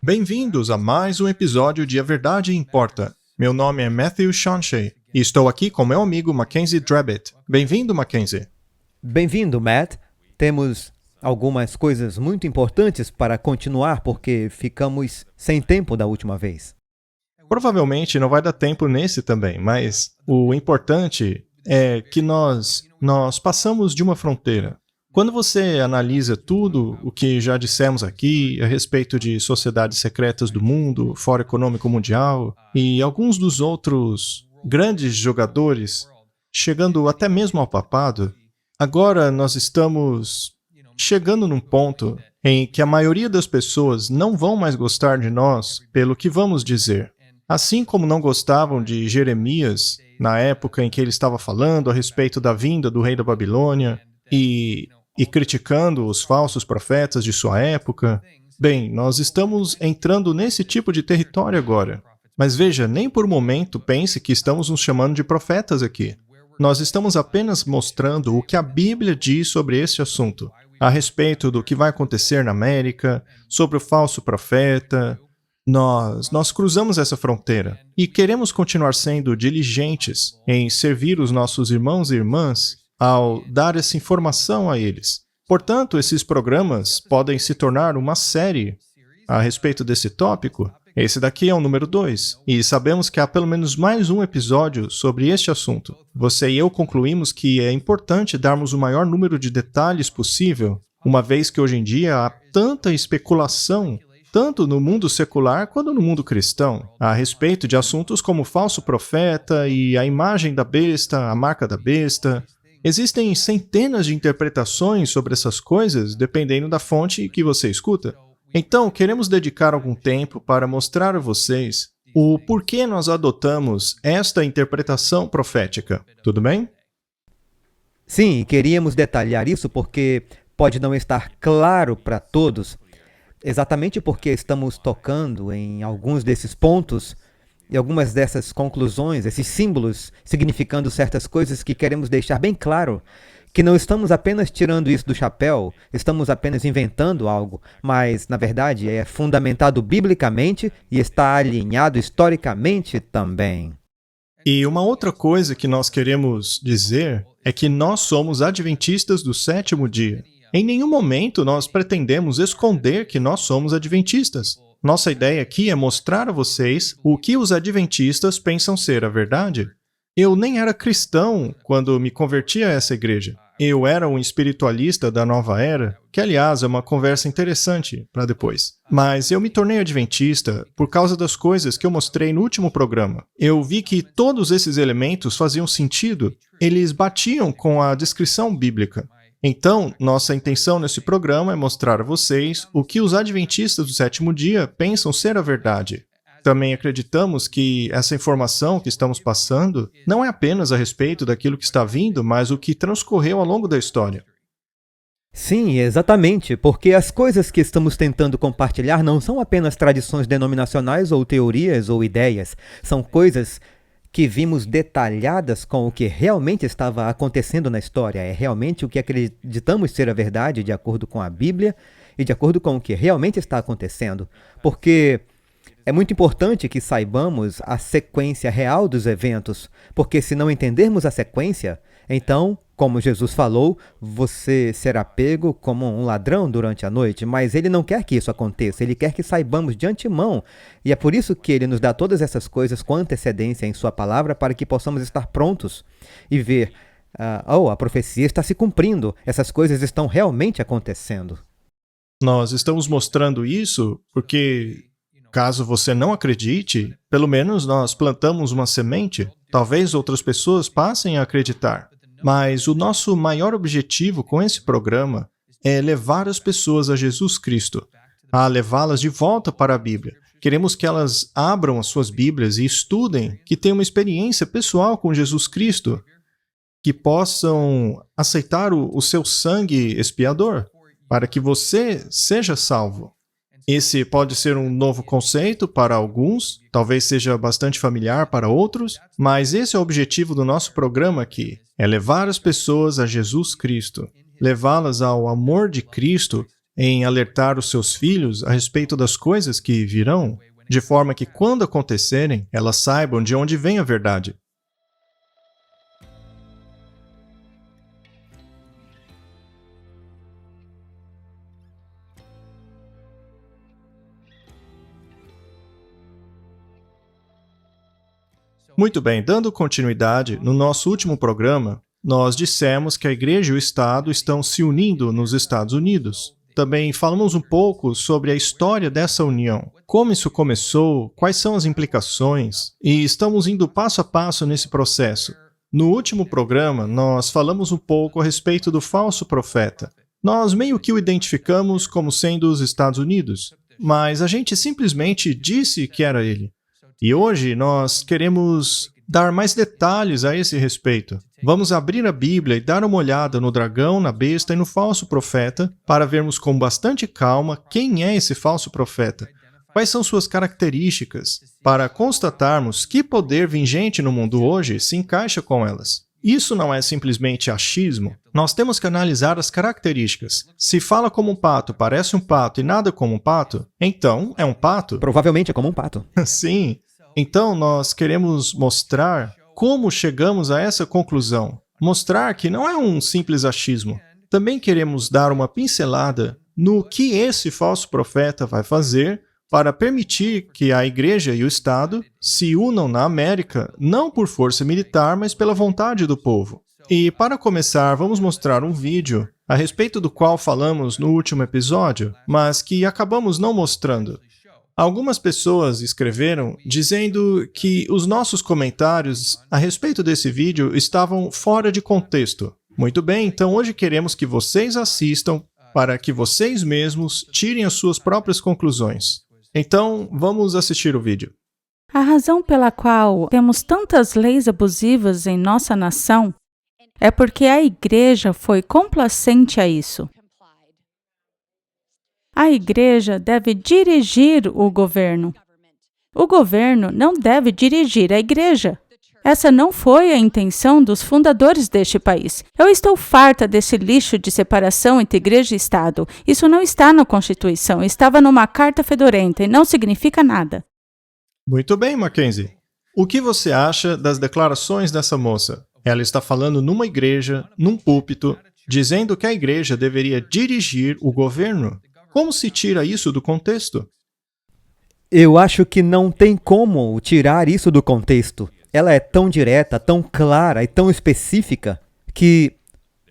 Bem-vindos a mais um episódio de A Verdade Importa. Meu nome é Matthew Shawnshea e estou aqui com meu amigo Mackenzie Drabbett. Bem-vindo, Mackenzie. Bem-vindo, Matt. Temos algumas coisas muito importantes para continuar porque ficamos sem tempo da última vez. Provavelmente não vai dar tempo nesse também, mas o importante é que nós passamos de uma fronteira. Quando você analisa tudo o que já dissemos aqui a respeito de sociedades secretas do mundo, Fórum Econômico Mundial e alguns dos outros grandes jogadores, chegando até mesmo ao papado, agora nós estamos chegando num ponto em que a maioria das pessoas não vão mais gostar de nós pelo que vamos dizer. Assim como não gostavam de Jeremias na época em que ele estava falando a respeito da vinda do rei da Babilônia e criticando os falsos profetas de sua época. Bem, nós estamos entrando nesse tipo de território agora. Mas veja, nem por um momento pense que estamos nos chamando de profetas aqui. Nós estamos apenas mostrando o que a Bíblia diz sobre este assunto, a respeito do que vai acontecer na América, sobre o falso profeta. Nós cruzamos essa fronteira e queremos continuar sendo diligentes em servir os nossos irmãos e irmãs ao dar essa informação a eles. Portanto, esses programas podem se tornar uma série a respeito desse tópico. Esse daqui é o número 2, e sabemos que há pelo menos mais um episódio sobre este assunto. Você e eu concluímos que é importante darmos o maior número de detalhes possível, uma vez que hoje em dia há tanta especulação, tanto no mundo secular quanto no mundo cristão, a respeito de assuntos como o falso profeta e a imagem da besta, a marca da besta. Existem centenas de interpretações sobre essas coisas, dependendo da fonte que você escuta. Então, queremos dedicar algum tempo para mostrar a vocês o porquê nós adotamos esta interpretação profética. Tudo bem? Sim, queríamos detalhar isso porque pode não estar claro para todos, exatamente porque estamos tocando em alguns desses pontos e algumas dessas conclusões, esses símbolos significando certas coisas que queremos deixar bem claro que não estamos apenas tirando isso do chapéu, estamos apenas inventando algo, mas, na verdade, é fundamentado biblicamente e está alinhado historicamente também. E uma outra coisa que nós queremos dizer é que nós somos adventistas do sétimo dia. Em nenhum momento nós pretendemos esconder que nós somos adventistas. Nossa ideia aqui é mostrar a vocês o que os adventistas pensam ser a verdade. Eu nem era cristão quando me converti a essa igreja. Eu era um espiritualista da nova era, que aliás é uma conversa interessante para depois. Mas eu me tornei adventista por causa das coisas que eu mostrei no último programa. Eu vi que todos esses elementos faziam sentido, eles batiam com a descrição bíblica. Então, nossa intenção nesse programa é mostrar a vocês o que os adventistas do sétimo dia pensam ser a verdade. Também acreditamos que essa informação que estamos passando não é apenas a respeito daquilo que está vindo, mas o que transcorreu ao longo da história. Sim, exatamente, porque as coisas que estamos tentando compartilhar não são apenas tradições denominacionais ou teorias ou ideias, são coisas que vimos detalhadas com o que realmente estava acontecendo na história. É realmente o que acreditamos ser a verdade de acordo com a Bíblia e de acordo com o que realmente está acontecendo. Porque é muito importante que saibamos a sequência real dos eventos, porque se não entendermos a sequência, então, como Jesus falou, você será pego como um ladrão durante a noite, mas ele não quer que isso aconteça, ele quer que saibamos de antemão, e é por isso que ele nos dá todas essas coisas com antecedência em sua palavra, para que possamos estar prontos e ver, a profecia está se cumprindo, essas coisas estão realmente acontecendo. Nós estamos mostrando isso porque, caso você não acredite, pelo menos nós plantamos uma semente, talvez outras pessoas passem a acreditar. Mas o nosso maior objetivo com esse programa é levar as pessoas a Jesus Cristo, a levá-las de volta para a Bíblia. Queremos que elas abram as suas Bíblias e estudem, que tenham uma experiência pessoal com Jesus Cristo, que possam aceitar o seu sangue expiador, para que você seja salvo. Esse pode ser um novo conceito para alguns, talvez seja bastante familiar para outros, mas esse é o objetivo do nosso programa aqui, é levar as pessoas a Jesus Cristo, levá-las ao amor de Cristo em alertar os seus filhos a respeito das coisas que virão, de forma que, quando acontecerem, elas saibam de onde vem a verdade. Muito bem, dando continuidade, no nosso último programa, nós dissemos que a Igreja e o Estado estão se unindo nos Estados Unidos. Também falamos um pouco sobre a história dessa união, como isso começou, quais são as implicações, e estamos indo passo a passo nesse processo. No último programa, nós falamos um pouco a respeito do falso profeta. Nós meio que o identificamos como sendo os Estados Unidos, mas a gente simplesmente disse que era ele. E hoje nós queremos dar mais detalhes a esse respeito. Vamos abrir a Bíblia e dar uma olhada no dragão, na besta e no falso profeta para vermos com bastante calma quem é esse falso profeta, quais são suas características, para constatarmos que poder vingente no mundo hoje se encaixa com elas. Isso não é simplesmente achismo. Nós temos que analisar as características. Se fala como um pato, parece um pato e nada como um pato, então é um pato. Provavelmente é como um pato. Sim. Então, nós queremos mostrar como chegamos a essa conclusão. Mostrar que não é um simples achismo. Também queremos dar uma pincelada no que esse falso profeta vai fazer para permitir que a Igreja e o Estado se unam na América, não por força militar, mas pela vontade do povo. E, para começar, vamos mostrar um vídeo a respeito do qual falamos no último episódio, mas que acabamos não mostrando. Algumas pessoas escreveram dizendo que os nossos comentários a respeito desse vídeo estavam fora de contexto. Muito bem, então hoje queremos que vocês assistam para que vocês mesmos tirem as suas próprias conclusões. Então, vamos assistir o vídeo. A razão pela qual temos tantas leis abusivas em nossa nação é porque a Igreja foi complacente a isso. A Igreja deve dirigir o governo. O governo não deve dirigir a Igreja. Essa não foi a intenção dos fundadores deste país. Eu estou farta desse lixo de separação entre Igreja e Estado. Isso não está na Constituição, estava numa carta fedorenta e não significa nada. Muito bem, Mackenzie. O que você acha das declarações dessa moça? Ela está falando numa igreja, num púlpito, dizendo que a igreja deveria dirigir o governo. Como se tira isso do contexto? Eu acho que não tem como tirar isso do contexto. Ela é tão direta, tão clara e tão específica que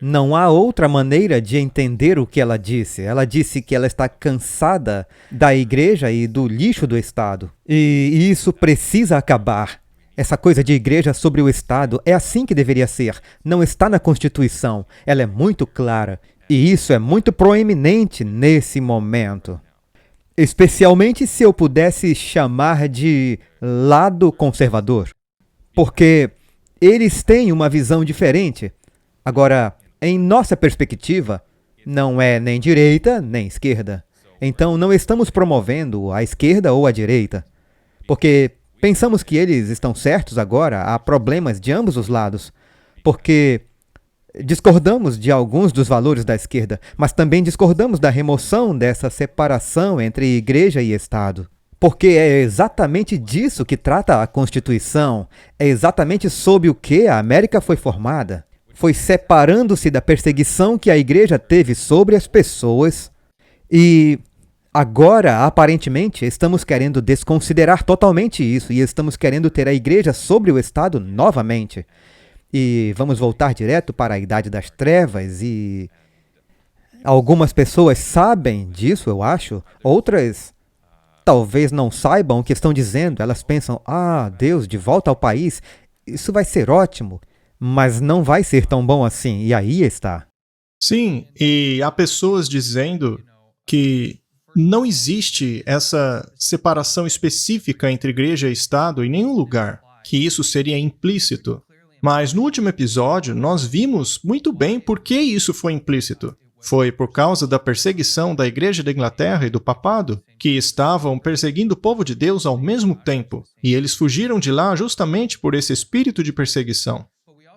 não há outra maneira de entender o que ela disse. Ela disse que ela está cansada da igreja e do lixo do Estado. E isso precisa acabar. Essa coisa de igreja sobre o Estado é assim que deveria ser. Não está na Constituição. Ela é muito clara. E isso é muito proeminente nesse momento. Especialmente se eu pudesse chamar de lado conservador. Porque eles têm uma visão diferente. Agora, em nossa perspectiva, não é nem direita nem esquerda. Então não estamos promovendo a esquerda ou a direita. Porque pensamos que eles estão certos agora, há problemas de ambos os lados. Porque discordamos de alguns dos valores da esquerda, mas também discordamos da remoção dessa separação entre igreja e Estado. Porque é exatamente disso que trata a Constituição, é exatamente sob o que a América foi formada. Foi separando-se da perseguição que a igreja teve sobre as pessoas e agora, aparentemente, estamos querendo desconsiderar totalmente isso e estamos querendo ter a igreja sobre o Estado novamente. E vamos voltar direto para a Idade das Trevas e algumas pessoas sabem disso, eu acho. Outras talvez não saibam o que estão dizendo. Elas pensam, Deus, de volta ao país, isso vai ser ótimo. Mas não vai ser tão bom assim. E aí está. Sim, e há pessoas dizendo que não existe essa separação específica entre igreja e Estado em nenhum lugar, que isso seria implícito. Mas no último episódio, nós vimos muito bem por que isso foi implícito. Foi por causa da perseguição da Igreja da Inglaterra e do Papado, que estavam perseguindo o povo de Deus ao mesmo tempo. E eles fugiram de lá justamente por esse espírito de perseguição.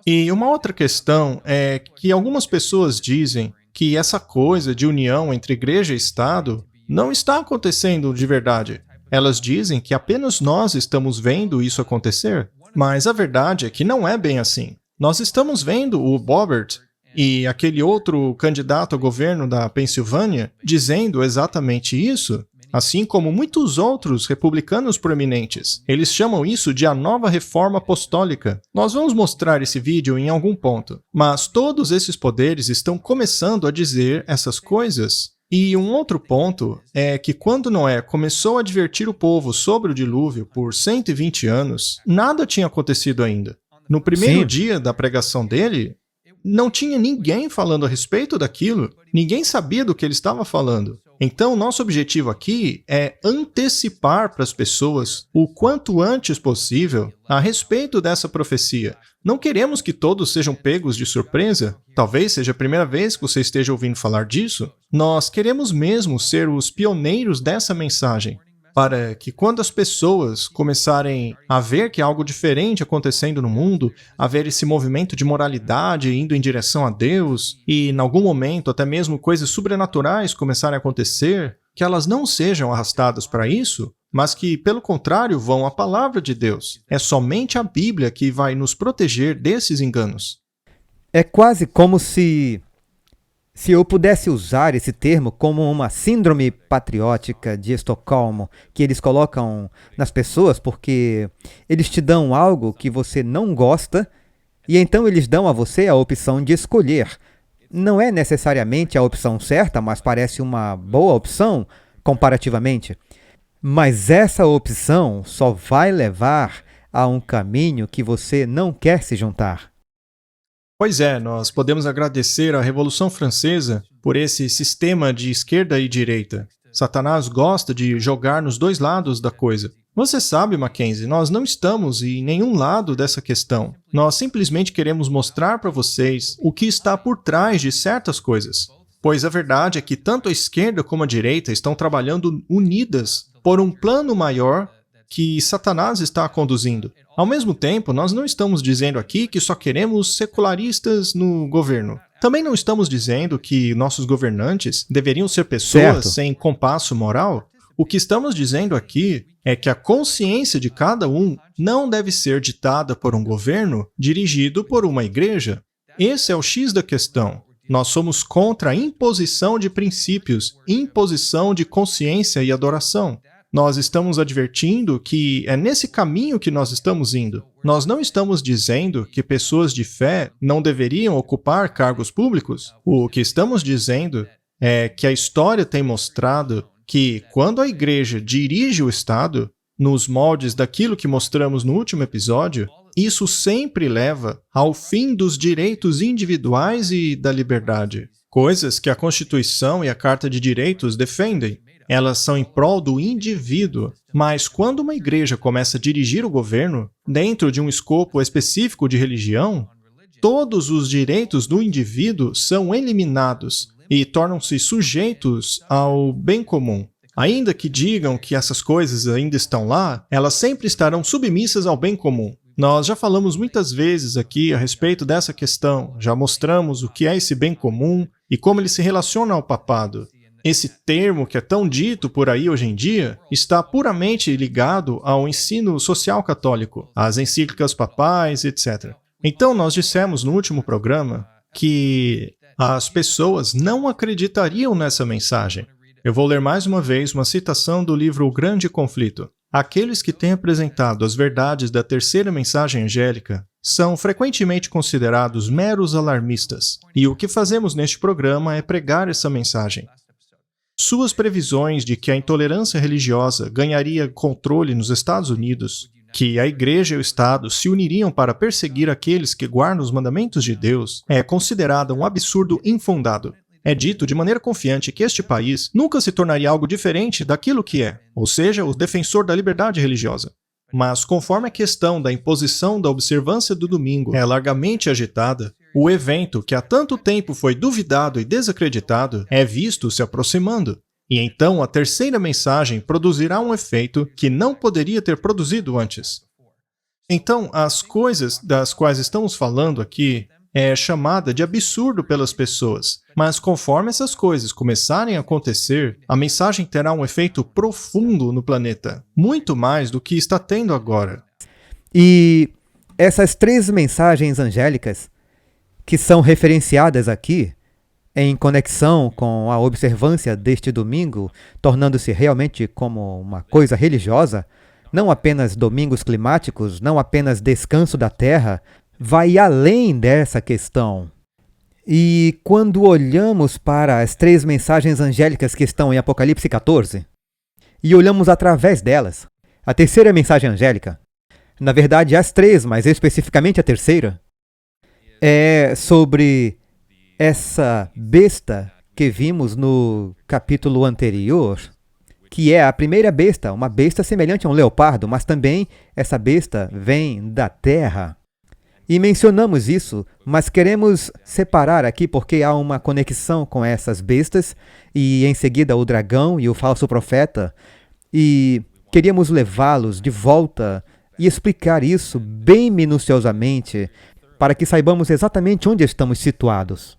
E uma outra questão é que algumas pessoas dizem que essa coisa de união entre igreja e Estado não está acontecendo de verdade. Elas dizem que apenas nós estamos vendo isso acontecer, mas a verdade é que não é bem assim. Nós estamos vendo o Boebert e aquele outro candidato ao governo da Pensilvânia dizendo exatamente isso, assim como muitos outros republicanos proeminentes. Eles chamam isso de a nova reforma apostólica. Nós vamos mostrar esse vídeo em algum ponto. Mas todos esses poderes estão começando a dizer essas coisas. E um outro ponto é que quando Noé começou a advertir o povo sobre o dilúvio por 120 anos, nada tinha acontecido ainda. No primeiro dia da pregação dele, não tinha ninguém falando a respeito daquilo. Ninguém sabia do que ele estava falando. Então, nosso objetivo aqui é antecipar para as pessoas o quanto antes possível a respeito dessa profecia. Não queremos que todos sejam pegos de surpresa. Talvez seja a primeira vez que você esteja ouvindo falar disso. Nós queremos mesmo ser os pioneiros dessa mensagem, para que quando as pessoas começarem a ver que há algo diferente acontecendo no mundo, a ver esse movimento de moralidade indo em direção a Deus, e em algum momento até mesmo coisas sobrenaturais começarem a acontecer, que elas não sejam arrastadas para isso, mas que, pelo contrário, vão à palavra de Deus. É somente a Bíblia que vai nos proteger desses enganos. É quase como se eu pudesse usar esse termo como uma síndrome patriótica de Estocolmo, que eles colocam nas pessoas porque eles te dão algo que você não gosta e então eles dão a você a opção de escolher. Não é necessariamente a opção certa, mas parece uma boa opção comparativamente. Mas essa opção só vai levar a um caminho que você não quer se juntar. Pois é, nós podemos agradecer à Revolução Francesa por esse sistema de esquerda e direita. Satanás gosta de jogar nos dois lados da coisa. Você sabe, Mackenzie, nós não estamos em nenhum lado dessa questão. Nós simplesmente queremos mostrar para vocês o que está por trás de certas coisas. Pois a verdade é que tanto a esquerda como a direita estão trabalhando unidas por um plano maior que Satanás está conduzindo. Ao mesmo tempo, nós não estamos dizendo aqui que só queremos secularistas no governo. Também não estamos dizendo que nossos governantes deveriam ser pessoas sem compasso moral. O que estamos dizendo aqui é que a consciência de cada um não deve ser ditada por um governo dirigido por uma igreja. Esse é o X da questão. Nós somos contra a imposição de princípios, imposição de consciência e adoração. Nós estamos advertindo que é nesse caminho que nós estamos indo. Nós não estamos dizendo que pessoas de fé não deveriam ocupar cargos públicos. O que estamos dizendo é que a história tem mostrado que quando a igreja dirige o Estado, nos moldes daquilo que mostramos no último episódio, isso sempre leva ao fim dos direitos individuais e da liberdade. Coisas que a Constituição e a Carta de Direitos defendem. Elas são em prol do indivíduo, mas quando uma igreja começa a dirigir o governo, dentro de um escopo específico de religião, todos os direitos do indivíduo são eliminados e tornam-se sujeitos ao bem comum. Ainda que digam que essas coisas ainda estão lá, elas sempre estarão submissas ao bem comum. Nós já falamos muitas vezes aqui a respeito dessa questão, já mostramos o que é esse bem comum e como ele se relaciona ao papado. Esse termo que é tão dito por aí hoje em dia está puramente ligado ao ensino social católico, às encíclicas papais, etc. Então, nós dissemos no último programa que as pessoas não acreditariam nessa mensagem. Eu vou ler mais uma vez uma citação do livro O Grande Conflito. Aqueles que têm apresentado as verdades da terceira mensagem angélica são frequentemente considerados meros alarmistas, e o que fazemos neste programa é pregar essa mensagem. Suas previsões de que a intolerância religiosa ganharia controle nos Estados Unidos, que a Igreja e o Estado se uniriam para perseguir aqueles que guardam os mandamentos de Deus, é considerada um absurdo infundado. É dito de maneira confiante que este país nunca se tornaria algo diferente daquilo que é, ou seja, o defensor da liberdade religiosa. Mas conforme a questão da imposição da observância do domingo é largamente agitada, o evento que há tanto tempo foi duvidado e desacreditado é visto se aproximando. E então a terceira mensagem produzirá um efeito que não poderia ter produzido antes. Então, as coisas das quais estamos falando aqui é chamada de absurdo pelas pessoas. Mas conforme essas coisas começarem a acontecer, a mensagem terá um efeito profundo no planeta, muito mais do que está tendo agora. E essas 3 mensagens angélicas que são referenciadas aqui, em conexão com a observância deste domingo, tornando-se realmente como uma coisa religiosa, não apenas domingos climáticos, não apenas descanso da Terra, vai além dessa questão. E quando olhamos para as 3 mensagens angélicas que estão em Apocalipse 14, e olhamos através delas, a terceira mensagem angélica, na verdade as 3, mas especificamente a terceira, é sobre essa besta que vimos no capítulo anterior, que é a primeira besta, uma besta semelhante a um leopardo, mas também essa besta vem da terra. E mencionamos isso, mas queremos separar aqui porque há uma conexão com essas bestas e em seguida o dragão e o falso profeta, e queríamos levá-los de volta e explicar isso bem minuciosamente para que saibamos exatamente onde estamos situados.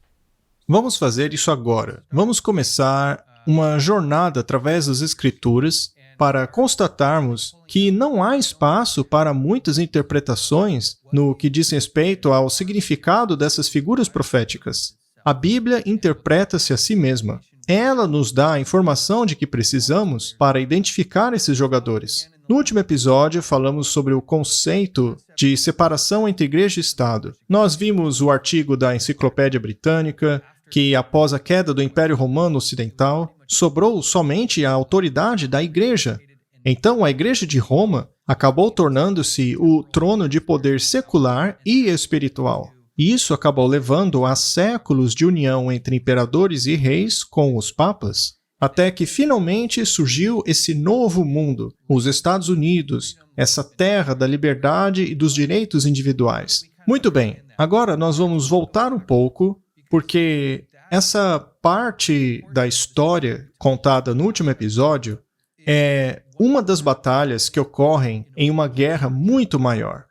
Vamos fazer isso agora. Vamos começar uma jornada através das Escrituras para constatarmos que não há espaço para muitas interpretações no que diz respeito ao significado dessas figuras proféticas. A Bíblia interpreta-se a si mesma. Ela nos dá a informação de que precisamos para identificar esses jogadores. No último episódio, falamos sobre o conceito de separação entre igreja e Estado. Nós vimos o artigo da Enciclopédia Britânica, que após a queda do Império Romano Ocidental, sobrou somente a autoridade da igreja. Então, a igreja de Roma acabou tornando-se o trono de poder secular e espiritual. E isso acabou levando a séculos de união entre imperadores e reis com os papas, até que finalmente surgiu esse novo mundo, os Estados Unidos, essa terra da liberdade e dos direitos individuais. Muito bem, agora nós vamos voltar um pouco, porque essa parte da história contada no último episódio é uma das batalhas que ocorrem em uma guerra muito maior.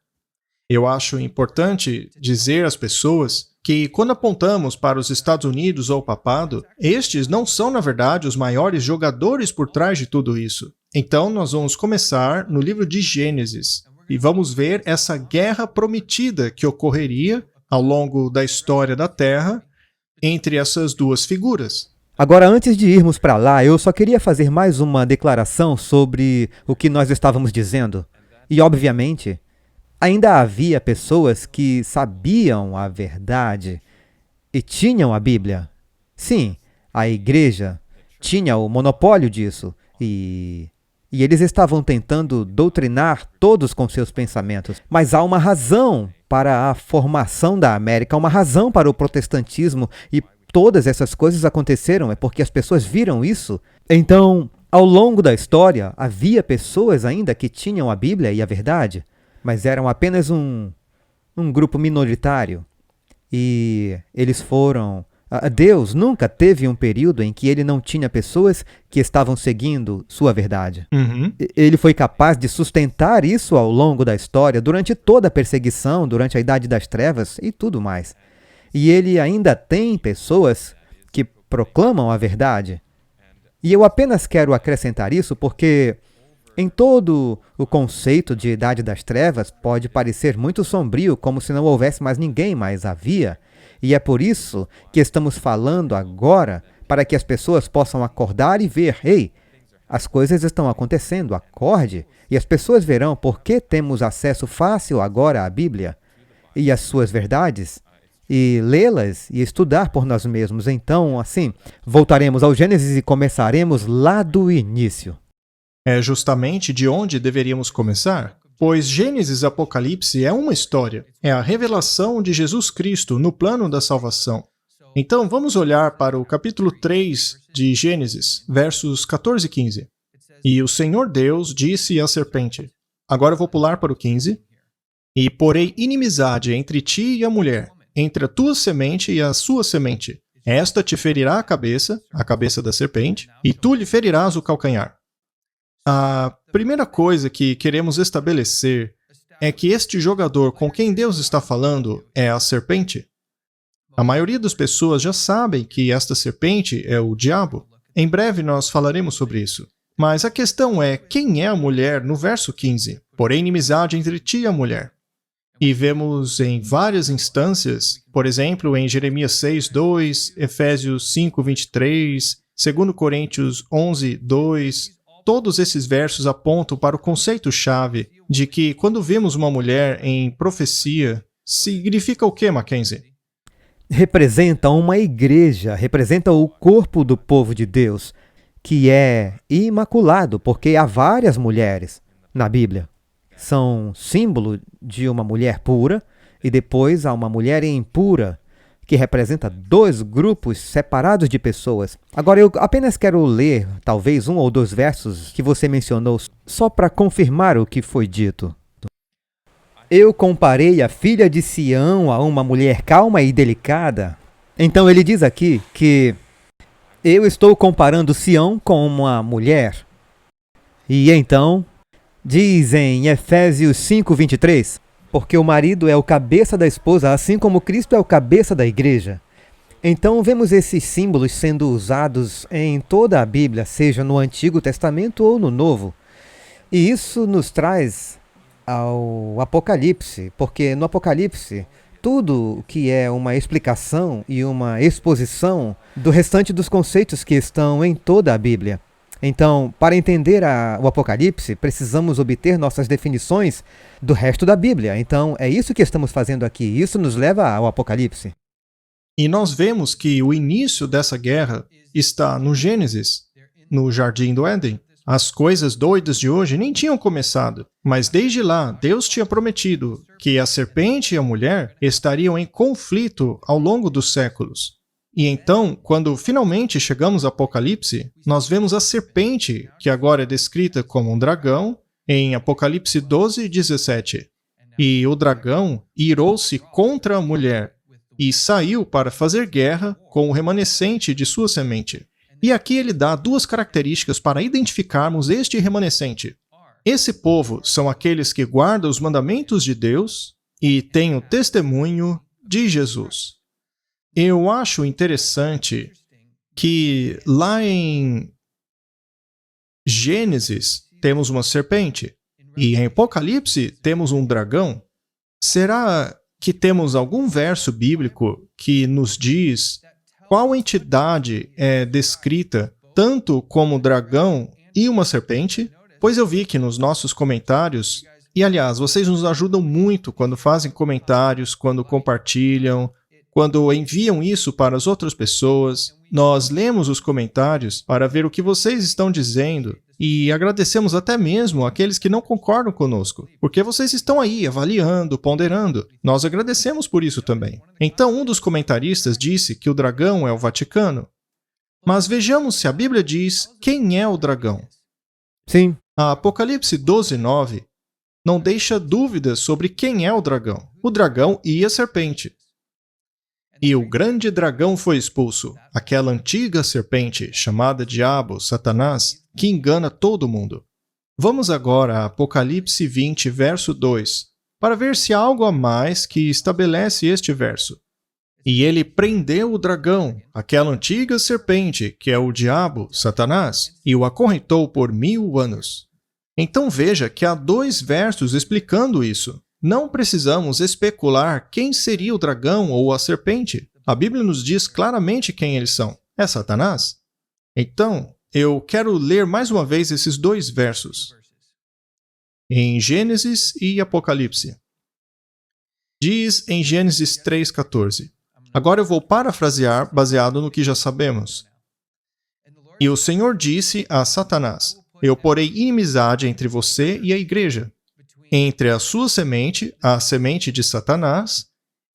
Eu acho importante dizer às pessoas que quando apontamos para os Estados Unidos ou o papado, estes não são, na verdade, os maiores jogadores por trás de tudo isso. Então, nós vamos começar no livro de Gênesis e vamos ver essa guerra prometida que ocorreria ao longo da história da Terra entre essas duas figuras. Agora, antes de irmos para lá, eu só queria fazer mais uma declaração sobre o que nós estávamos dizendo. E, obviamente, ainda havia pessoas que sabiam a verdade e tinham a Bíblia. Sim, a igreja tinha o monopólio disso e eles estavam tentando doutrinar todos com seus pensamentos. Mas há uma razão para a formação da América, uma razão para o protestantismo e todas essas coisas aconteceram, é porque as pessoas viram isso. Então, ao longo da história, havia pessoas ainda que tinham a Bíblia e a verdade, mas eram apenas um grupo minoritário. E eles foram... Deus nunca teve um período em que ele não tinha pessoas que estavam seguindo sua verdade. Ele foi capaz de sustentar isso ao longo da história, durante toda a perseguição, durante a Idade das Trevas e tudo mais. E ele ainda tem pessoas que proclamam a verdade. E eu apenas quero acrescentar isso porque em todo o conceito de Idade das Trevas pode parecer muito sombrio, como se não houvesse mais ninguém, mas havia. E é por isso que estamos falando agora, para que as pessoas possam acordar e ver, ei, as coisas estão acontecendo, acorde, e as pessoas verão por que temos acesso fácil agora à Bíblia e às suas verdades, e lê-las e estudar por nós mesmos. Então, assim, voltaremos ao Gênesis e começaremos lá do início. É justamente de onde deveríamos começar? Pois Gênesis e Apocalipse é uma história, é a revelação de Jesus Cristo no plano da salvação. Então vamos olhar para o capítulo 3 de Gênesis, versos 14 e 15. E o Senhor Deus disse à serpente, agora eu vou pular para o 15, e porei inimizade entre ti e a mulher, entre a tua semente e a sua semente. Esta te ferirá a cabeça da serpente, e tu lhe ferirás o calcanhar. A primeira coisa que queremos estabelecer é que este jogador com quem Deus está falando é a serpente. A maioria das pessoas já sabem que esta serpente é o diabo. Em breve nós falaremos sobre isso. Mas a questão é, quem é a mulher no verso 15? Porém, inimizade entre ti e a mulher. E vemos em várias instâncias, por exemplo, em Jeremias 6:2, Efésios 5:23, 2 Coríntios 11:2, todos esses versos apontam para o conceito-chave de que quando vemos uma mulher em profecia, significa o que, Mackenzie? Representa uma igreja, representa o corpo do povo de Deus, que é imaculado, porque há várias mulheres na Bíblia. São símbolo de uma mulher pura, e depois há uma mulher impura, que representa dois grupos separados de pessoas. Agora, eu apenas quero ler, talvez, 1 ou 2 versos que você mencionou, só para confirmar o que foi dito. Eu comparei a filha de Sião a uma mulher calma e delicada. Então ele diz aqui que eu estou comparando Sião com uma mulher. E então, diz em Efésios 5:23, porque o marido é o cabeça da esposa, assim como Cristo é o cabeça da igreja. Então vemos esses símbolos sendo usados em toda a Bíblia, seja no Antigo Testamento ou no Novo. E isso nos traz ao Apocalipse, porque no Apocalipse tudo que é uma explicação e uma exposição do restante dos conceitos que estão em toda a Bíblia. Então, para entender o Apocalipse, precisamos obter nossas definições do resto da Bíblia. Então, é isso que estamos fazendo aqui. Isso nos leva ao Apocalipse. E nós vemos que o início dessa guerra está no Gênesis, no Jardim do Éden. As coisas doidas de hoje nem tinham começado, mas desde lá Deus tinha prometido que a serpente e a mulher estariam em conflito ao longo dos séculos. E então, quando finalmente chegamos ao Apocalipse, nós vemos a serpente, que agora é descrita como um dragão, em Apocalipse 12:17. E o dragão irou-se contra a mulher e saiu para fazer guerra com o remanescente de sua semente. E aqui ele dá 2 características para identificarmos este remanescente. Esse povo são aqueles que guardam os mandamentos de Deus e têm o testemunho de Jesus. Eu acho interessante que lá em Gênesis temos uma serpente e em Apocalipse temos um dragão. Será que temos algum verso bíblico que nos diz qual entidade é descrita tanto como dragão e uma serpente? Pois eu vi que nos nossos comentários, e aliás, vocês nos ajudam muito quando fazem comentários, quando compartilham, quando enviam isso para as outras pessoas. Nós lemos os comentários para ver o que vocês estão dizendo e agradecemos até mesmo aqueles que não concordam conosco, porque vocês estão aí avaliando, ponderando. Nós agradecemos por isso também. Então, um dos comentaristas disse que o dragão é o Vaticano. Mas vejamos se a Bíblia diz quem é o dragão. Sim. A Apocalipse 12:9 não deixa dúvidas sobre quem é o dragão e a serpente. E o grande dragão foi expulso, aquela antiga serpente, chamada Diabo, Satanás, que engana todo mundo. Vamos agora a Apocalipse 20, verso 2, para ver se há algo a mais que estabelece este verso. E ele prendeu o dragão, aquela antiga serpente, que é o Diabo, Satanás, e o acorrentou por 1000 anos. Então veja que há 2 versos explicando isso. Não precisamos especular quem seria o dragão ou a serpente. A Bíblia nos diz claramente quem eles são. É Satanás. Então, eu quero ler mais uma vez esses 2 versos. Em Gênesis e Apocalipse. Diz em Gênesis 3:14. Agora eu vou parafrasear baseado no que já sabemos. E o Senhor disse a Satanás: Eu porei inimizade entre você e a igreja, entre a sua semente, a semente de Satanás,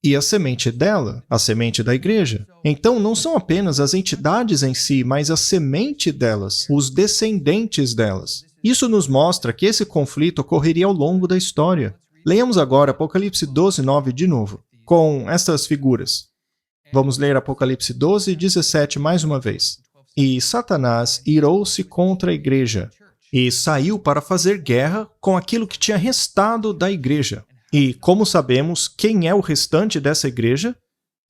e a semente dela, a semente da igreja. Então, não são apenas as entidades em si, mas a semente delas, os descendentes delas. Isso nos mostra que esse conflito ocorreria ao longo da história. Leiamos agora Apocalipse 12:9 de novo, com estas figuras. Vamos ler Apocalipse 12:17 mais uma vez. E Satanás irou-se contra a igreja, e saiu para fazer guerra com aquilo que tinha restado da igreja. E, como sabemos, quem é o restante dessa igreja?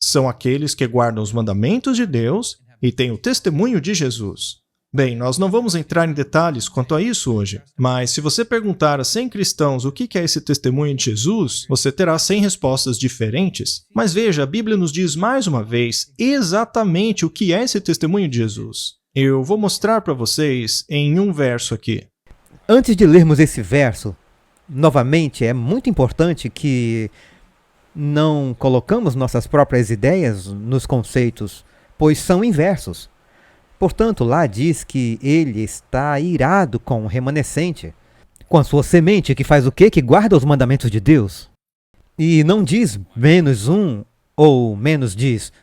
São aqueles que guardam os mandamentos de Deus e têm o testemunho de Jesus. Bem, nós não vamos entrar em detalhes quanto a isso hoje, mas se você perguntar a 100 cristãos o que é esse testemunho de Jesus, você terá 100 respostas diferentes. Mas veja, a Bíblia nos diz mais uma vez exatamente o que é esse testemunho de Jesus. Eu vou mostrar para vocês em um verso aqui. Antes de lermos esse verso, novamente, é muito importante que não colocamos nossas próprias ideias nos conceitos, pois são inversos. Portanto, lá diz que ele está irado com o remanescente, com a sua semente, que faz o quê? Que guarda os mandamentos de Deus. E não diz menos um ou menos diz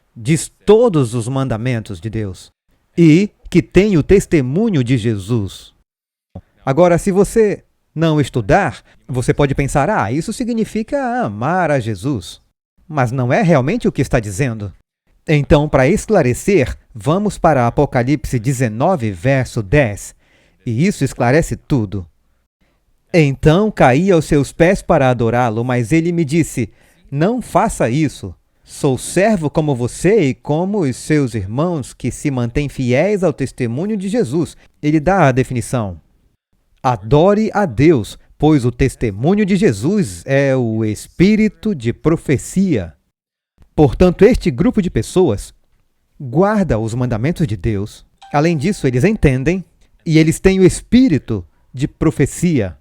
todos os mandamentos de Deus. E que tem o testemunho de Jesus. Agora, se você não estudar, você pode pensar, isso significa amar a Jesus. Mas não é realmente o que está dizendo. Então, para esclarecer, vamos para Apocalipse 19, verso 10. E isso esclarece tudo. Então caí aos seus pés para adorá-lo, mas ele me disse, não faça isso. Sou servo como você e como os seus irmãos que se mantêm fiéis ao testemunho de Jesus. Ele dá a definição. Adore a Deus, pois o testemunho de Jesus é o espírito de profecia. Portanto, este grupo de pessoas guarda os mandamentos de Deus. Além disso, eles entendem e eles têm o espírito de profecia.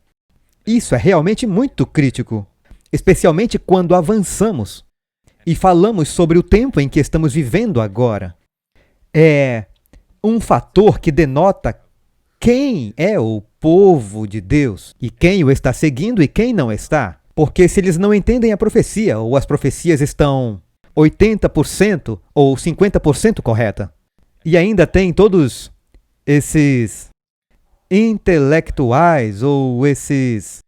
Isso é realmente muito crítico, especialmente quando avançamos e falamos sobre o tempo em que estamos vivendo agora. É um fator que denota quem é o povo de Deus e quem o está seguindo e quem não está. Porque se eles não entendem a profecia ou as profecias estão 80% ou 50% correta. E ainda tem todos esses intelectuais ou esses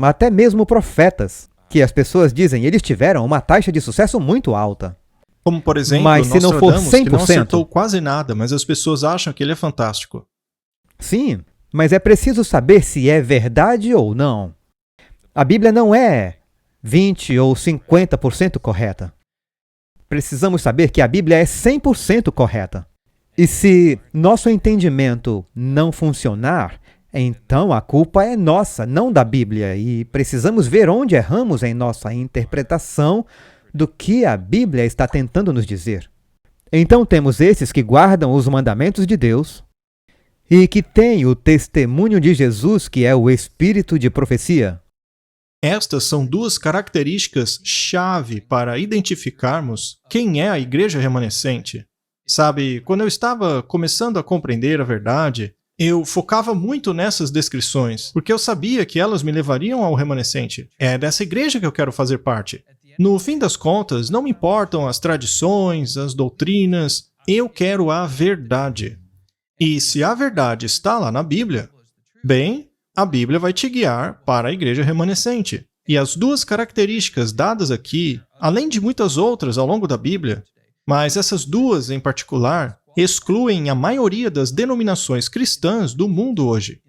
até mesmo profetas que as pessoas dizem eles tiveram uma taxa de sucesso muito alta. Como, por exemplo, mas se não for 100%, que não acertou quase nada, mas as pessoas acham que ele é fantástico. Sim, mas é preciso saber se é verdade ou não. A Bíblia não é 20% ou 50% correta. Precisamos saber que a Bíblia é 100% correta. E se nosso entendimento não funcionar, então a culpa é nossa, não da Bíblia, e precisamos ver onde erramos em nossa interpretação do que a Bíblia está tentando nos dizer. Então temos esses que guardam os mandamentos de Deus e que têm o testemunho de Jesus, que é o espírito de profecia. Estas são duas características-chave para identificarmos quem é a igreja remanescente. Sabe, quando eu estava começando a compreender a verdade, eu focava muito nessas descrições, porque eu sabia que elas me levariam ao remanescente. É dessa igreja que eu quero fazer parte. No fim das contas, não me importam as tradições, as doutrinas, eu quero a verdade. E se a verdade está lá na Bíblia, bem, a Bíblia vai te guiar para a igreja remanescente. E as duas características dadas aqui, além de muitas outras ao longo da Bíblia, mas essas duas em particular, excluem a maioria das denominações cristãs do mundo hoje.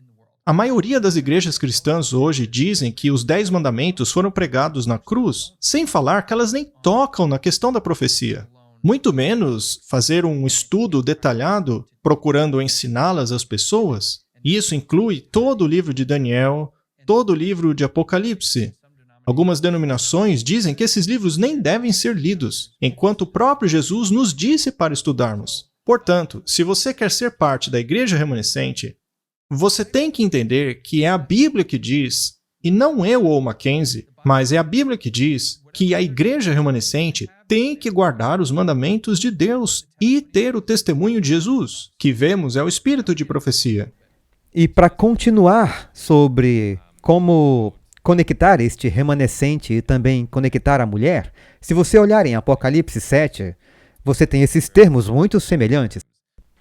A maioria das igrejas cristãs hoje dizem que os 10 mandamentos foram pregados na cruz, sem falar que elas nem tocam na questão da profecia. Muito menos fazer um estudo detalhado procurando ensiná-las às pessoas. Isso inclui todo o livro de Daniel, todo o livro de Apocalipse. Algumas denominações dizem que esses livros nem devem ser lidos, enquanto o próprio Jesus nos disse para estudarmos. Portanto, se você quer ser parte da igreja remanescente, você tem que entender que é a Bíblia que diz, e não eu ou Mackenzie, mas é a Bíblia que diz que a igreja remanescente tem que guardar os mandamentos de Deus e ter o testemunho de Jesus, que vemos é o espírito de profecia. E para continuar sobre como conectar este remanescente e também conectar a mulher, se você olhar em Apocalipse 7, você tem esses termos muito semelhantes.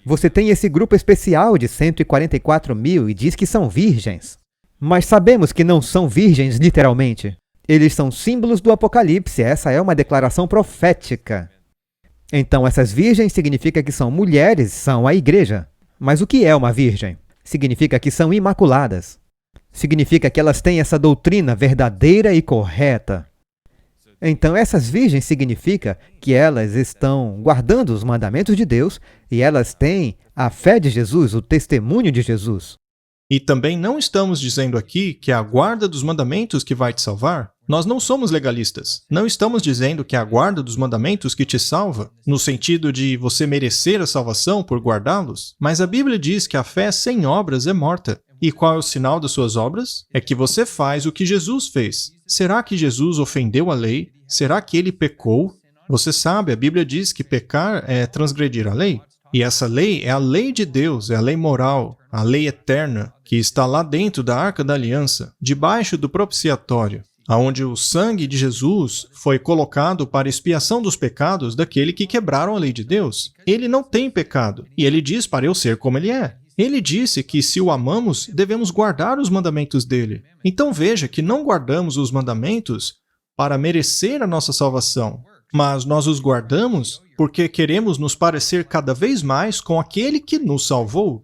Você tem esse grupo especial de 144 mil e diz que são virgens. Mas sabemos que não são virgens literalmente. Eles são símbolos do Apocalipse, essa é uma declaração profética. Então essas virgens significa que são mulheres, são a igreja. Mas o que é uma virgem? Significa que são imaculadas. Significa que elas têm essa doutrina verdadeira e correta. Então, essas virgens significa que elas estão guardando os mandamentos de Deus e elas têm a fé de Jesus, o testemunho de Jesus. E também não estamos dizendo aqui que é a guarda dos mandamentos que vai te salvar. Nós não somos legalistas. Não estamos dizendo que é a guarda dos mandamentos que te salva, no sentido de você merecer a salvação por guardá-los. Mas a Bíblia diz que a fé sem obras é morta. E qual é o sinal das suas obras? É que você faz o que Jesus fez. Será que Jesus ofendeu a lei? Será que ele pecou? Você sabe, a Bíblia diz que pecar é transgredir a lei. E essa lei é a lei de Deus, é a lei moral, a lei eterna, que está lá dentro da Arca da Aliança, debaixo do propiciatório, onde o sangue de Jesus foi colocado para expiação dos pecados daquele que quebraram a lei de Deus. Ele não tem pecado, e ele diz para eu ser como ele é. Ele disse que se o amamos, devemos guardar os mandamentos dele. Então veja que não guardamos os mandamentos para merecer a nossa salvação, mas nós os guardamos porque queremos nos parecer cada vez mais com aquele que nos salvou.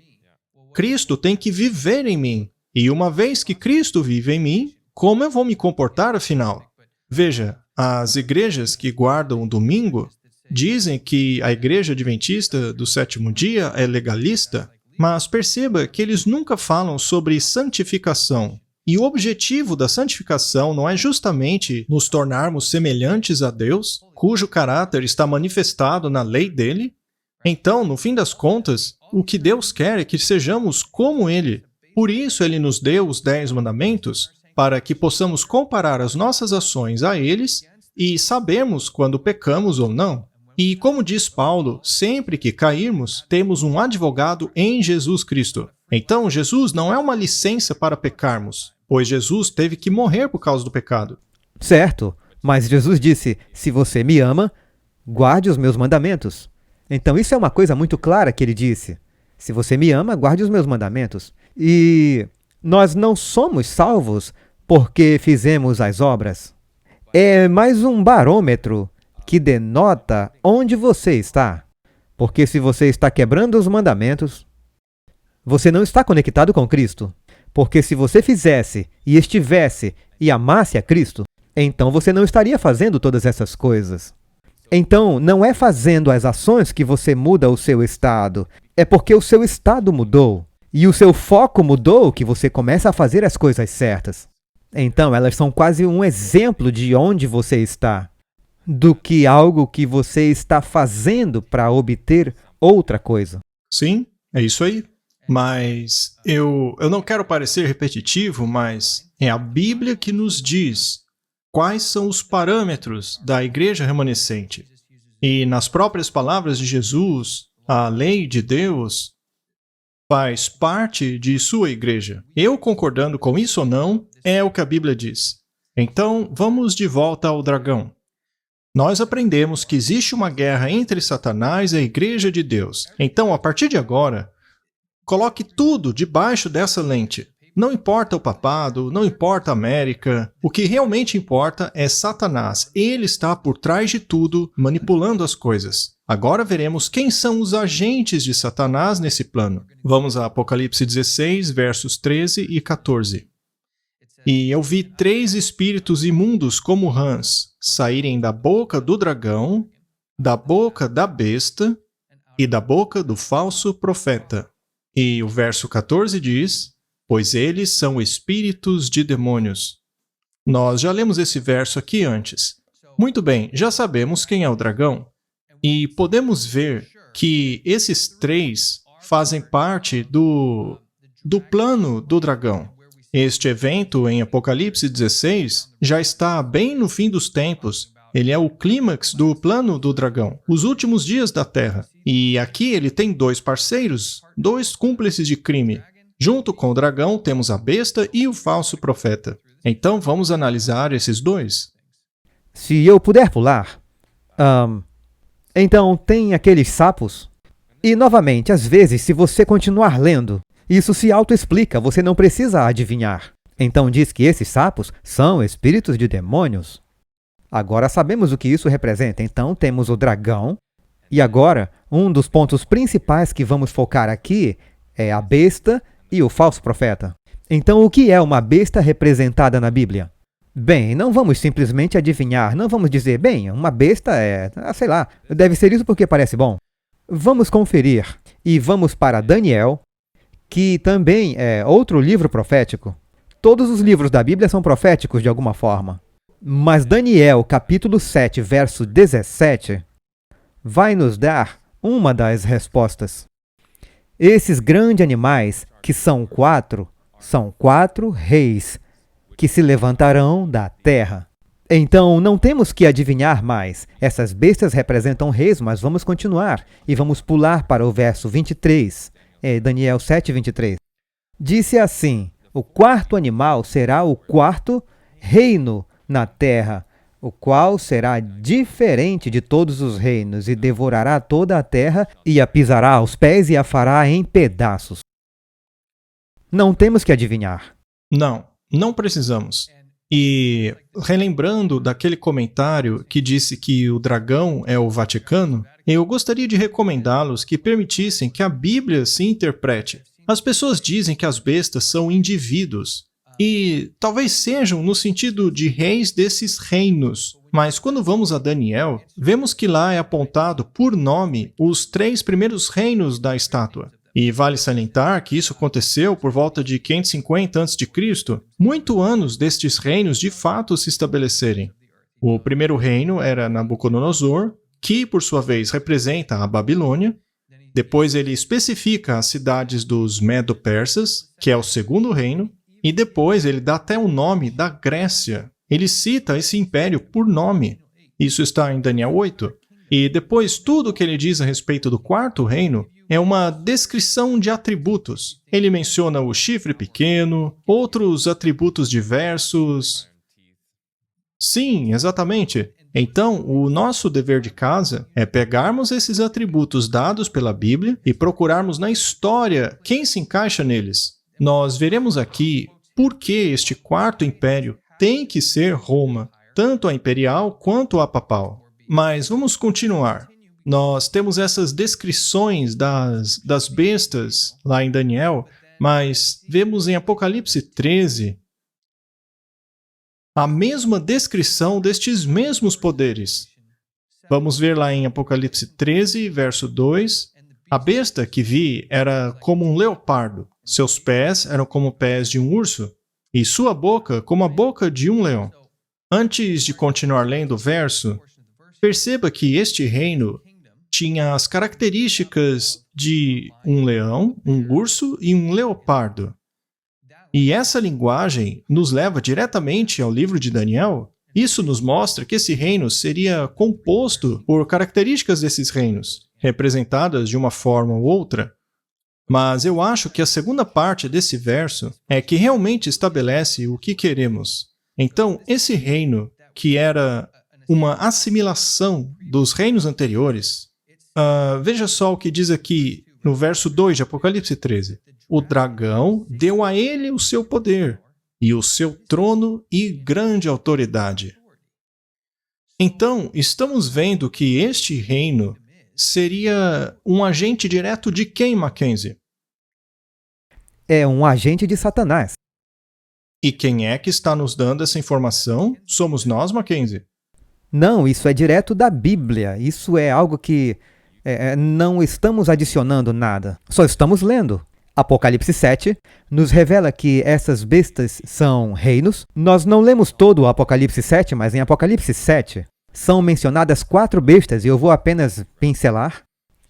Cristo tem que viver em mim. E uma vez que Cristo vive em mim, como eu vou me comportar afinal? Veja, as igrejas que guardam o domingo dizem que a igreja adventista do sétimo dia é legalista, mas perceba que eles nunca falam sobre santificação. E o objetivo da santificação não é justamente nos tornarmos semelhantes a Deus, cujo caráter está manifestado na lei dele? Então, no fim das contas, o que Deus quer é que sejamos como Ele. Por isso, Ele nos deu os 10 mandamentos, para que possamos comparar as nossas ações a eles e sabermos quando pecamos ou não. E como diz Paulo, sempre que cairmos, temos um advogado em Jesus Cristo. Então, Jesus não é uma licença para pecarmos, pois Jesus teve que morrer por causa do pecado. Certo, mas Jesus disse, se você me ama, guarde os meus mandamentos. Então isso é uma coisa muito clara que ele disse. Se você me ama, guarde os meus mandamentos. E nós não somos salvos porque fizemos as obras. É mais um barômetro que denota onde você está. Porque se você está quebrando os mandamentos, você não está conectado com Cristo. Porque se você fizesse e estivesse e amasse a Cristo, então você não estaria fazendo todas essas coisas. Então, não é fazendo as ações que você muda o seu estado, é porque o seu estado mudou e o seu foco mudou que você começa a fazer as coisas certas. Então, elas são quase um exemplo de onde você está, do que algo que você está fazendo para obter outra coisa. Sim, é isso aí. Mas eu não quero parecer repetitivo, mas é a Bíblia que nos diz quais são os parâmetros da igreja remanescente. E nas próprias palavras de Jesus, a lei de Deus faz parte de sua igreja. Eu concordando com isso ou não, é o que a Bíblia diz. Então, vamos de volta ao dragão. Nós aprendemos que existe uma guerra entre Satanás e a igreja de Deus. Então, a partir de agora, coloque tudo debaixo dessa lente. Não importa o papado, não importa a América. O que realmente importa é Satanás. Ele está por trás de tudo, manipulando as coisas. Agora veremos quem são os agentes de Satanás nesse plano. Vamos a Apocalipse 16, versos 13 e 14. E eu vi 3 espíritos imundos como rãs saírem da boca do dragão, da boca da besta e da boca do falso profeta. E o verso 14 diz, pois eles são espíritos de demônios. Nós já lemos esse verso aqui antes. Muito bem, já sabemos quem é o dragão. E podemos ver que esses 3 fazem parte do plano do dragão. Este evento em Apocalipse 16 já está bem no fim dos tempos. Ele é o clímax do plano do dragão, os últimos dias da Terra. E aqui ele tem 2 parceiros, 2 cúmplices de crime. Junto com o dragão temos a besta e o falso profeta. Então vamos analisar esses 2. Se eu puder pular, então tem aqueles sapos. E novamente, às vezes, se você continuar lendo, isso se autoexplica, você não precisa adivinhar. Então diz que esses sapos são espíritos de demônios. Agora sabemos o que isso representa, então temos o dragão. E agora, um dos pontos principais que vamos focar aqui é a besta e o falso profeta. Então o que é uma besta representada na Bíblia? Bem, não vamos simplesmente adivinhar, não vamos dizer, bem, uma besta sei lá, deve ser isso porque parece bom. Vamos conferir e vamos para Daniel, que também é outro livro profético. Todos os livros da Bíblia são proféticos de alguma forma. Mas Daniel, capítulo 7, verso 17, vai nos dar uma das respostas. Esses grandes animais, que são quatro reis que se levantarão da terra. Então, não temos que adivinhar mais. Essas bestas representam reis, mas vamos continuar e vamos pular para o verso 23. Daniel 7, 23. Disse assim: o quarto animal será o quarto reino na terra, o qual será diferente de todos os reinos, e devorará toda a terra, e a pisará aos pés e a fará em pedaços. Não temos que adivinhar. Não precisamos. E relembrando daquele comentário que disse que o dragão é o Vaticano, eu gostaria de recomendá-los que permitissem que a Bíblia se interprete. As pessoas dizem que as bestas são indivíduos, e talvez sejam no sentido de reis desses reinos. Mas quando vamos a Daniel, vemos que lá é apontado por nome os 3 primeiros reinos da estátua. E vale salientar que isso aconteceu por volta de 550 a.C., muito anos destes reinos de fato se estabelecerem. O primeiro reino era Nabucodonosor, que por sua vez representa a Babilônia. Depois ele especifica as cidades dos Medo-Persas, que é o segundo reino. E depois ele dá até o nome da Grécia. Ele cita esse império por nome. Isso está em Daniel 8. E depois tudo o que ele diz a respeito do quarto reino é uma descrição de atributos. Ele menciona o chifre pequeno, outros atributos diversos. Sim, exatamente. Então, o nosso dever de casa é pegarmos esses atributos dados pela Bíblia e procurarmos na história quem se encaixa neles. Nós veremos aqui por que este quarto império tem que ser Roma, tanto a imperial quanto a papal. Mas vamos continuar. Nós temos essas descrições das bestas lá em Daniel, mas vemos em Apocalipse 13 a mesma descrição destes mesmos poderes. Vamos ver lá em Apocalipse 13, verso 2. A besta que vi era como um leopardo, seus pés eram como pés de um urso, e sua boca como a boca de um leão. Antes de continuar lendo o verso, perceba que este reino tinha as características de um leão, um urso e um leopardo. E essa linguagem nos leva diretamente ao livro de Daniel. Isso nos mostra que esse reino seria composto por características desses reinos, representadas de uma forma ou outra. Mas eu acho que a segunda parte desse verso é que realmente estabelece o que queremos. Então, esse reino, que era uma assimilação dos reinos anteriores, veja só o que diz aqui no verso 2 de Apocalipse 13. O dragão deu a ele o seu poder, e o seu trono e grande autoridade. Então, estamos vendo que este reino seria um agente direto de quem, Mackenzie? É um agente de Satanás. E quem é que está nos dando essa informação? Somos nós, Mackenzie? Não, isso é direto da Bíblia. Isso é algo que não estamos adicionando nada. Só estamos lendo. Apocalipse 7 nos revela que essas bestas são reinos. Nós não lemos todo o Apocalipse 7, mas em Apocalipse 7 são mencionadas 4 bestas e eu vou apenas pincelar.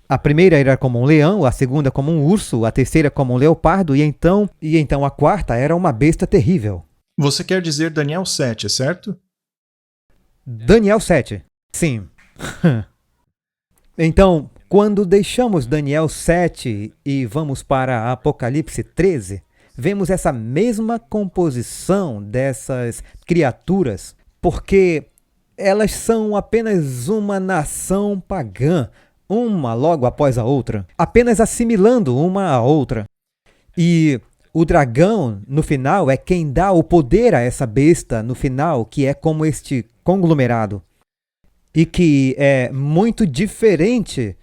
A primeira era como um leão, a segunda como um urso, a terceira como um leopardo e então a quarta era uma besta terrível. Você quer dizer Daniel 7, certo? Daniel 7, sim. Então, quando deixamos Daniel 7 e vamos para Apocalipse 13, vemos essa mesma composição dessas criaturas, porque elas são apenas uma nação pagã, uma logo após a outra, apenas assimilando uma à outra. E o dragão, no final, é quem dá o poder a essa besta, no final, que é como este conglomerado, e que é muito diferente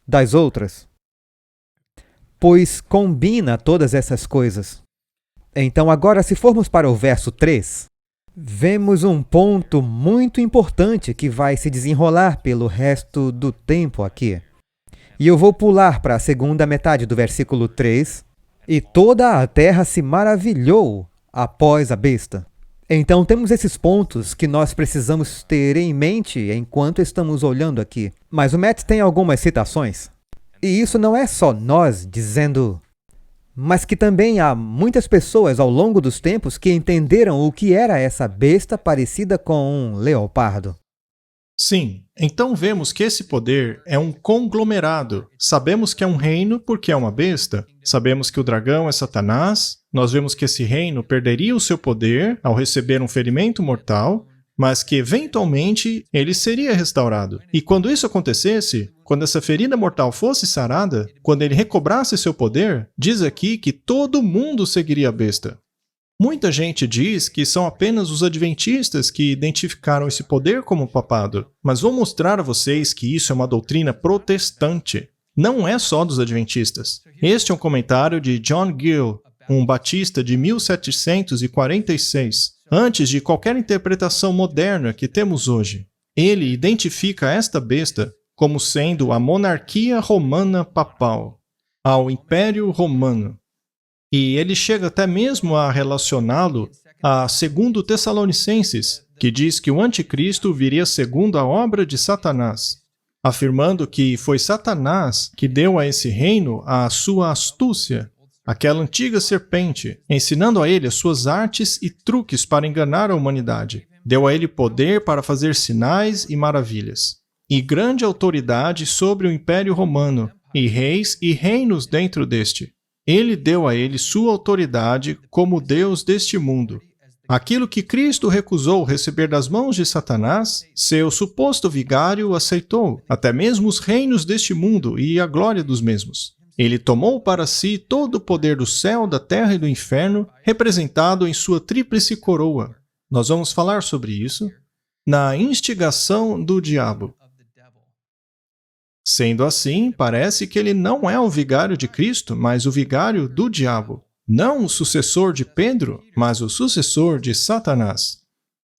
das outras, pois combina todas essas coisas. Então agora, se formos para o verso 3, vemos um ponto muito importante que vai se desenrolar pelo resto do tempo aqui. E eu vou pular para a segunda metade do versículo 3. E toda a terra se maravilhou após a besta. Então temos esses pontos que nós precisamos ter em mente enquanto estamos olhando aqui. Mas o Matt tem algumas citações. E isso não é só nós dizendo, mas que também há muitas pessoas ao longo dos tempos que entenderam o que era essa besta parecida com um leopardo. Sim, então vemos que esse poder é um conglomerado. Sabemos que é um reino porque é uma besta. Sabemos que o dragão é Satanás. Nós vemos que esse reino perderia o seu poder ao receber um ferimento mortal, mas que eventualmente ele seria restaurado. E quando isso acontecesse, quando essa ferida mortal fosse sarada, quando ele recobrasse seu poder, diz aqui que todo mundo seguiria a besta. Muita gente diz que são apenas os adventistas que identificaram esse poder como papado, mas vou mostrar a vocês que isso é uma doutrina protestante. Não é só dos adventistas. Este é um comentário de John Gill, um batista de 1746, antes de qualquer interpretação moderna que temos hoje. Ele identifica esta besta como sendo a monarquia romana papal, ao Império Romano. E ele chega até mesmo a relacioná-lo a 2 Tessalonicenses, que diz que o anticristo viria segundo a obra de Satanás, afirmando que foi Satanás que deu a esse reino a sua astúcia, aquela antiga serpente, ensinando a ele as suas artes e truques para enganar a humanidade. Deu a ele poder para fazer sinais e maravilhas, e grande autoridade sobre o Império Romano, e reis e reinos dentro deste. Ele deu a ele sua autoridade como Deus deste mundo. Aquilo que Cristo recusou receber das mãos de Satanás, seu suposto vigário aceitou, até mesmo os reinos deste mundo e a glória dos mesmos. Ele tomou para si todo o poder do céu, da terra e do inferno, representado em sua tríplice coroa. Nós vamos falar sobre isso na instigação do diabo. Sendo assim, parece que ele não é o vigário de Cristo, mas o vigário do diabo. Não o sucessor de Pedro, mas o sucessor de Satanás.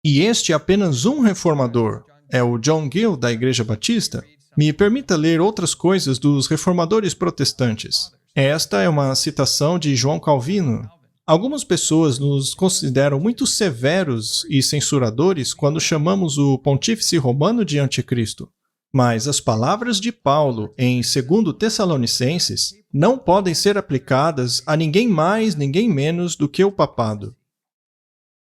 E este é apenas um reformador. É o John Gill, da Igreja Batista. Me permita ler outras coisas dos reformadores protestantes. Esta é uma citação de João Calvino. Algumas pessoas nos consideram muito severos e censuradores quando chamamos o pontífice romano de anticristo. Mas as palavras de Paulo em 2 Tessalonicenses não podem ser aplicadas a ninguém mais, ninguém menos do que o papado.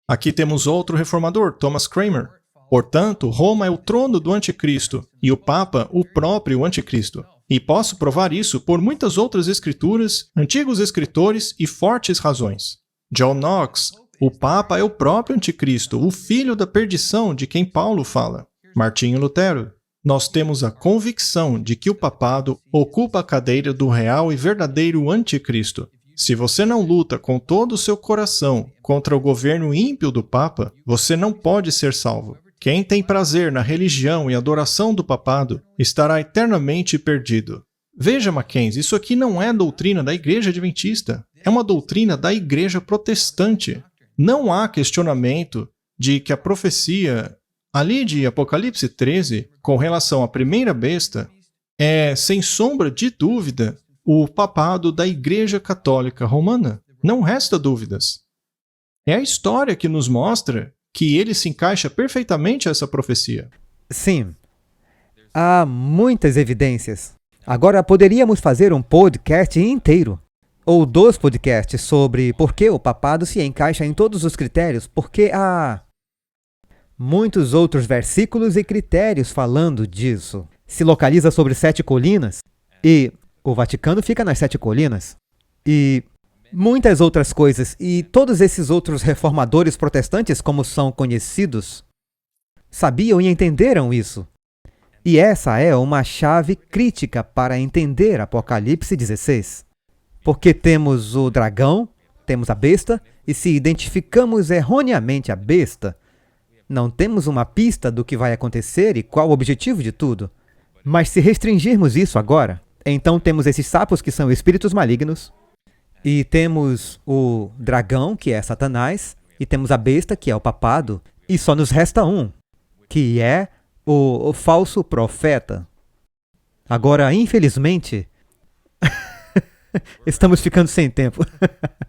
Aqui temos outro reformador, Thomas Cranmer. Portanto, Roma é o trono do anticristo e o Papa o próprio anticristo. E posso provar isso por muitas outras escrituras, antigos escritores e fortes razões. John Knox, o Papa é o próprio anticristo, o filho da perdição de quem Paulo fala. Martinho Lutero. Nós temos a convicção de que o papado ocupa a cadeira do real e verdadeiro anticristo. Se você não luta com todo o seu coração contra o governo ímpio do Papa, você não pode ser salvo. Quem tem prazer na religião e adoração do papado estará eternamente perdido. Veja, Mackenzie, isso aqui não é doutrina da Igreja Adventista. É uma doutrina da Igreja Protestante. Não há questionamento de que a profecia ali de Apocalipse 13, com relação à primeira besta, é, sem sombra de dúvida, o papado da Igreja Católica Romana. Não resta dúvidas. É a história que nos mostra que ele se encaixa perfeitamente a essa profecia. Sim, há muitas evidências. Agora poderíamos fazer um podcast inteiro, ou 2 podcasts sobre por que o papado se encaixa em todos os critérios, porque há muitos outros versículos e critérios falando disso. Se localiza sobre 7 colinas, e o Vaticano fica nas 7 colinas. E muitas outras coisas, e todos esses outros reformadores protestantes, como são conhecidos, sabiam e entenderam isso. E essa é uma chave crítica para entender Apocalipse 16. Porque temos o dragão, temos a besta, e se identificamos erroneamente a besta, não temos uma pista do que vai acontecer e qual o objetivo de tudo. Mas se restringirmos isso agora, então temos esses sapos que são espíritos malignos, e temos o dragão, que é Satanás, e temos a besta, que é o papado, e só nos resta um, que é o falso profeta. Agora, infelizmente, estamos ficando sem tempo.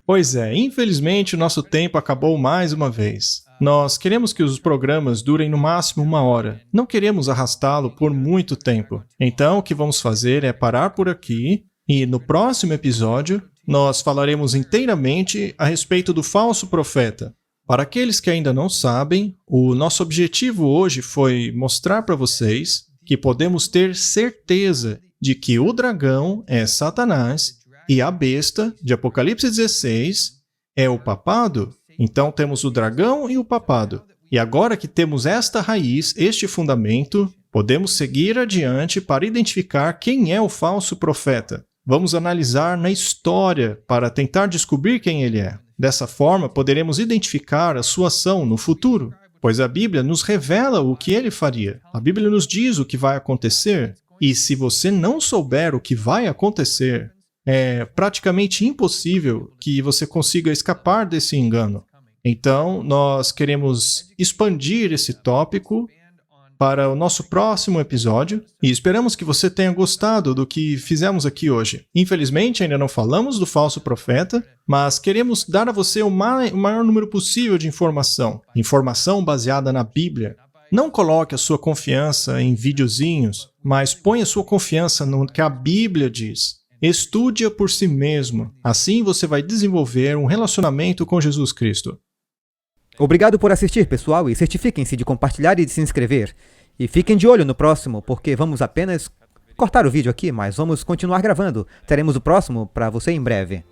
Pois é, infelizmente o nosso tempo acabou mais uma vez. Nós queremos que os programas durem no máximo 1 hora. Não queremos arrastá-lo por muito tempo. Então, o que vamos fazer é parar por aqui e no próximo episódio nós falaremos inteiramente a respeito do falso profeta. Para aqueles que ainda não sabem, o nosso objetivo hoje foi mostrar para vocês que podemos ter certeza de que o dragão é Satanás e a besta, de Apocalipse 16, é o papado. Então temos o dragão e o papado. E agora que temos esta raiz, este fundamento, podemos seguir adiante para identificar quem é o falso profeta. Vamos analisar na história para tentar descobrir quem ele é. Dessa forma, poderemos identificar a sua ação no futuro, pois a Bíblia nos revela o que ele faria. A Bíblia nos diz o que vai acontecer. E se você não souber o que vai acontecer, é praticamente impossível que você consiga escapar desse engano. Então, nós queremos expandir esse tópico para o nosso próximo episódio e esperamos que você tenha gostado do que fizemos aqui hoje. Infelizmente, ainda não falamos do falso profeta, mas queremos dar a você o maior número possível de informação baseada na Bíblia. Não coloque a sua confiança em videozinhos, mas ponha a sua confiança no que a Bíblia diz. Estude-a por si mesmo. Assim você vai desenvolver um relacionamento com Jesus Cristo. Obrigado por assistir, pessoal, e certifiquem-se de compartilhar e de se inscrever. E fiquem de olho no próximo, porque vamos apenas cortar o vídeo aqui, mas vamos continuar gravando. Teremos o próximo para você em breve.